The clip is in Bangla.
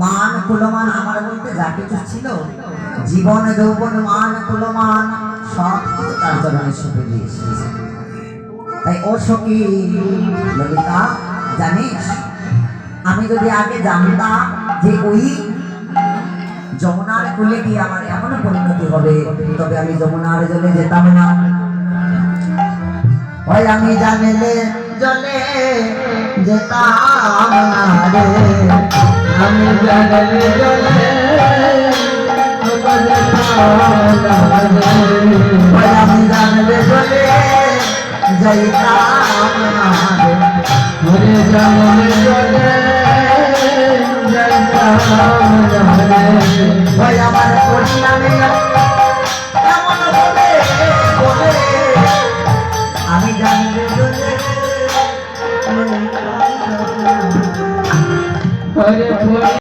মান কুলমান আমার বলতে যা কিছু ছিল, জীবন যৌবন মান কুলমান সব কিছু তার চরণে সঁপে দিয়েছি। তাই ও সখী ললিতা, জানিস আমি যদি আগে জানতাম যে ওই যমুনার কুলে গিয়ে আমার এমন পরিণতি হবে, তবে আমি যমুনার জলে যেতাম না। ওই আমি জানলে জলে যেতাম না রে, আমি জানলে জলে আমি জানলে জলে যাইতাম না রে, ওরে জানলে জলে ওই আমার পরিণামে এমন বলে বলে আমি জানলে জলে হরে